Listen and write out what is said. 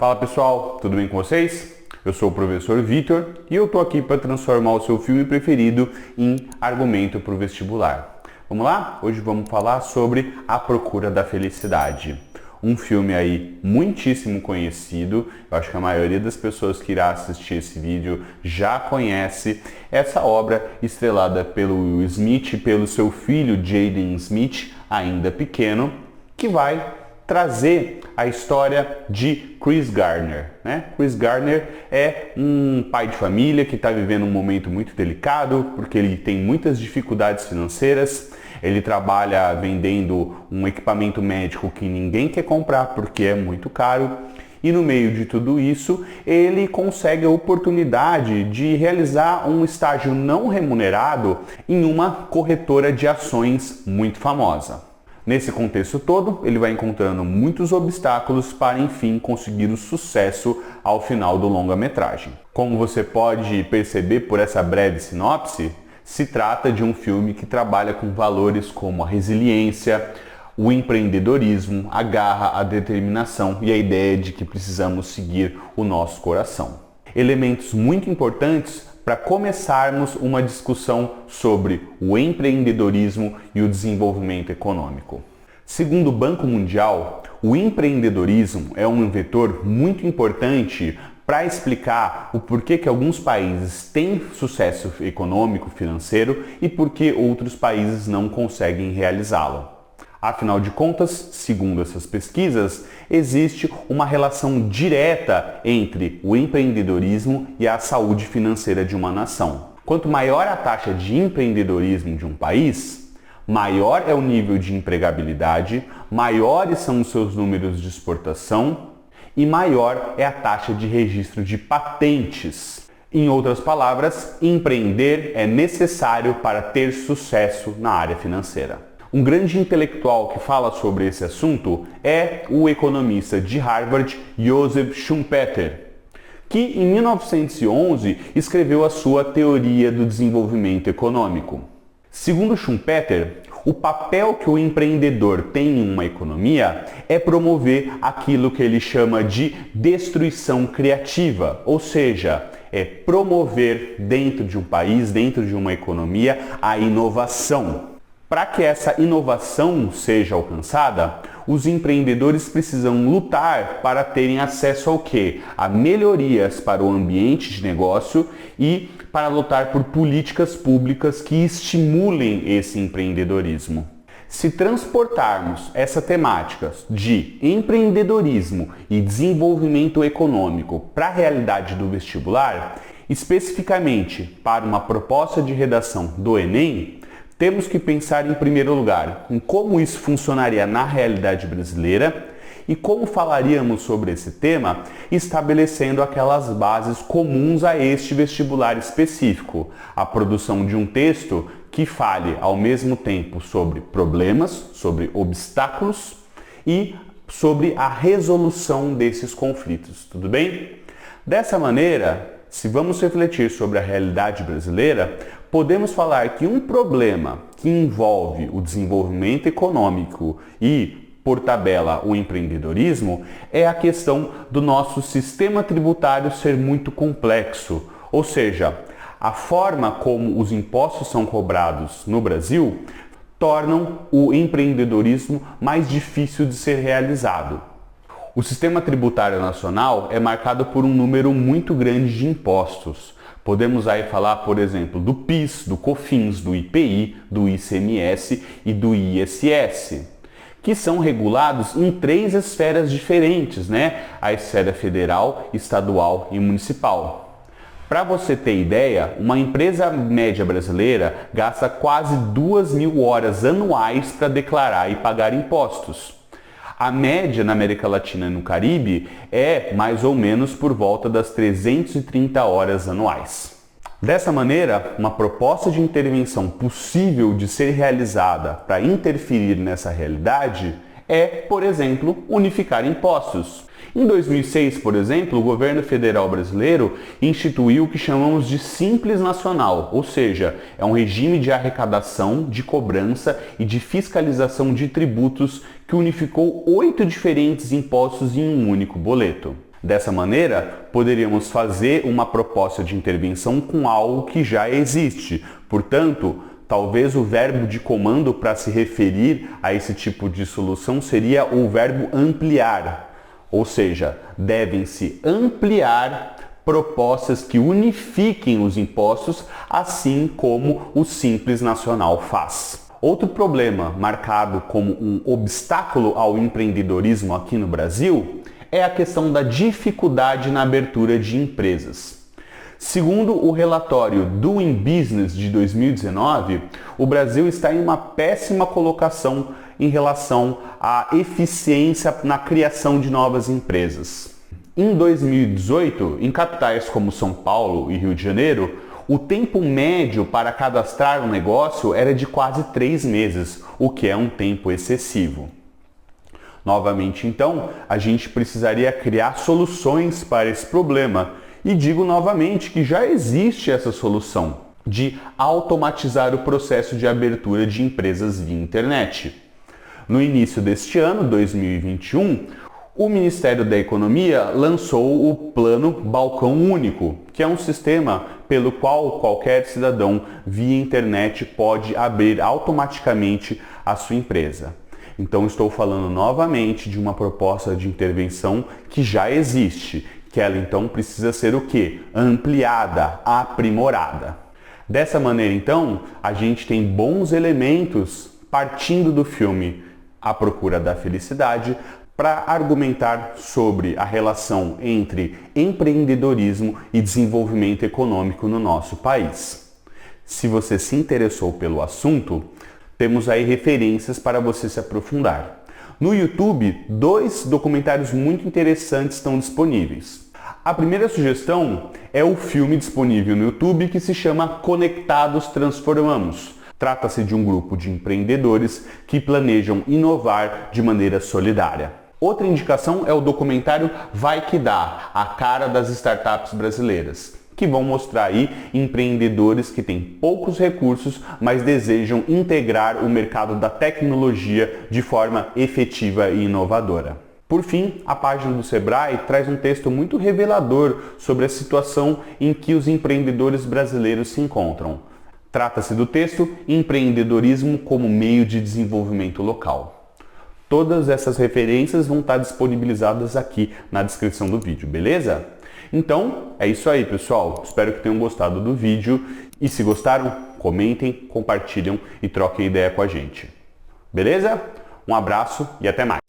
Fala pessoal, tudo bem com vocês? Eu sou o professor Vitor e eu tô aqui para transformar o seu filme preferido em argumento para o vestibular. Vamos lá? Hoje vamos falar sobre A Procura da Felicidade. Um filme aí muitíssimo conhecido, eu acho que a maioria das pessoas que irá assistir esse vídeo já conhece essa obra estrelada pelo Will Smith e pelo seu filho Jaden Smith, ainda pequeno, que vai trazer a história de Chris Gardner, né? Chris Gardner é um pai de família que está vivendo um momento muito delicado porque ele tem muitas dificuldades financeiras. Ele trabalha vendendo um equipamento médico que ninguém quer comprar porque é muito caro. E no meio de tudo isso, ele consegue a oportunidade de realizar um estágio não remunerado em uma corretora de ações muito famosa. Nesse contexto todo, ele vai encontrando muitos obstáculos para, enfim, conseguir o sucesso ao final do longa-metragem. Como você pode perceber por essa breve sinopse, se trata de um filme que trabalha com valores como a resiliência, o empreendedorismo, a garra, a determinação e a ideia de que precisamos seguir o nosso coração. Elementos muito importantes para começarmos uma discussão sobre o empreendedorismo e o desenvolvimento econômico. Segundo o Banco Mundial, o empreendedorismo é um vetor muito importante para explicar o porquê que alguns países têm sucesso econômico, financeiro e por que outros países não conseguem realizá-lo. Afinal de contas, segundo essas pesquisas, existe uma relação direta entre o empreendedorismo e a saúde financeira de uma nação. Quanto maior a taxa de empreendedorismo de um país, maior é o nível de empregabilidade, maiores são os seus números de exportação e maior é a taxa de registro de patentes. Em outras palavras, empreender é necessário para ter sucesso na área financeira. Um grande intelectual que fala sobre esse assunto é o economista de Harvard, Joseph Schumpeter, que em 1911 escreveu a sua Teoria do Desenvolvimento Econômico. Segundo Schumpeter, o papel que o empreendedor tem em uma economia é promover aquilo que ele chama de destruição criativa, ou seja, é promover dentro de um país, dentro de uma economia, a inovação. Para que essa inovação seja alcançada, os empreendedores precisam lutar para terem acesso ao quê? A melhorias para o ambiente de negócio e para lutar por políticas públicas que estimulem esse empreendedorismo. Se transportarmos essa temática de empreendedorismo e desenvolvimento econômico para a realidade do vestibular, especificamente para uma proposta de redação do Enem, temos que pensar em primeiro lugar em como isso funcionaria na realidade brasileira e como falaríamos sobre esse tema, estabelecendo aquelas bases comuns a este vestibular específico, a produção de um texto que fale ao mesmo tempo sobre problemas, sobre obstáculos e sobre a resolução desses conflitos, tudo bem? Dessa maneira, se vamos refletir sobre a realidade brasileira, podemos falar que um problema que envolve o desenvolvimento econômico e, por tabela, o empreendedorismo, é a questão do nosso sistema tributário ser muito complexo, ou seja, a forma como os impostos são cobrados no Brasil tornam o empreendedorismo mais difícil de ser realizado. O sistema tributário nacional é marcado por um número muito grande de impostos. Podemos aí falar, por exemplo, do PIS, do COFINS, do IPI, do ICMS e do ISS, que são regulados em 3 esferas diferentes, né? A esfera federal, estadual e municipal. Para você ter ideia, uma empresa média brasileira gasta quase 2.000 horas anuais para declarar e pagar impostos. A média na América Latina e no Caribe é mais ou menos por volta das 330 horas anuais. Dessa maneira, uma proposta de intervenção possível de ser realizada para interferir nessa realidade é, por exemplo, unificar impostos. Em 2006, por exemplo, o governo federal brasileiro instituiu o que chamamos de Simples Nacional, ou seja, é um regime de arrecadação, de cobrança e de fiscalização de tributos que unificou 8 diferentes impostos em um único boleto. Dessa maneira, poderíamos fazer uma proposta de intervenção com algo que já existe. Portanto, talvez o verbo de comando para se referir a esse tipo de solução seria o verbo ampliar. Ou seja, devem-se ampliar propostas que unifiquem os impostos, assim como o Simples Nacional faz. Outro problema marcado como um obstáculo ao empreendedorismo aqui no Brasil é a questão da dificuldade na abertura de empresas. Segundo o relatório Doing Business de 2019, o Brasil está em uma péssima colocação em relação à eficiência na criação de novas empresas. Em 2018, em capitais como São Paulo e Rio de Janeiro, o tempo médio para cadastrar um negócio era de quase 3 meses, o que é um tempo excessivo. Novamente, então, a gente precisaria criar soluções para esse problema. E digo novamente que já existe essa solução de automatizar o processo de abertura de empresas via internet. No início deste ano, 2021, o Ministério da Economia lançou o Plano Balcão Único, que é um sistema pelo qual qualquer cidadão via internet pode abrir automaticamente a sua empresa. Então estou falando novamente de uma proposta de intervenção que já existe, que ela então precisa ser o quê? Ampliada, aprimorada. Dessa maneira então, a gente tem bons elementos partindo do filme A Procura da Felicidade para argumentar sobre a relação entre empreendedorismo e desenvolvimento econômico no nosso país. Se você se interessou pelo assunto, temos aí referências para você se aprofundar. No YouTube, 2 documentários muito interessantes estão disponíveis. A primeira sugestão é o filme disponível no YouTube que se chama Conectados Transformamos. Trata-se de um grupo de empreendedores que planejam inovar de maneira solidária. Outra indicação é o documentário Vai Que Dá, a cara das startups brasileiras, que vão mostrar aí empreendedores que têm poucos recursos, mas desejam integrar o mercado da tecnologia de forma efetiva e inovadora. Por fim, a página do Sebrae traz um texto muito revelador sobre a situação em que os empreendedores brasileiros se encontram. Trata-se do texto Empreendedorismo como Meio de Desenvolvimento Local. Todas essas referências vão estar disponibilizadas aqui na descrição do vídeo, beleza? Então, é isso aí, pessoal. Espero que tenham gostado do vídeo e se gostaram, comentem, compartilhem e troquem ideia com a gente. Beleza? Um abraço e até mais.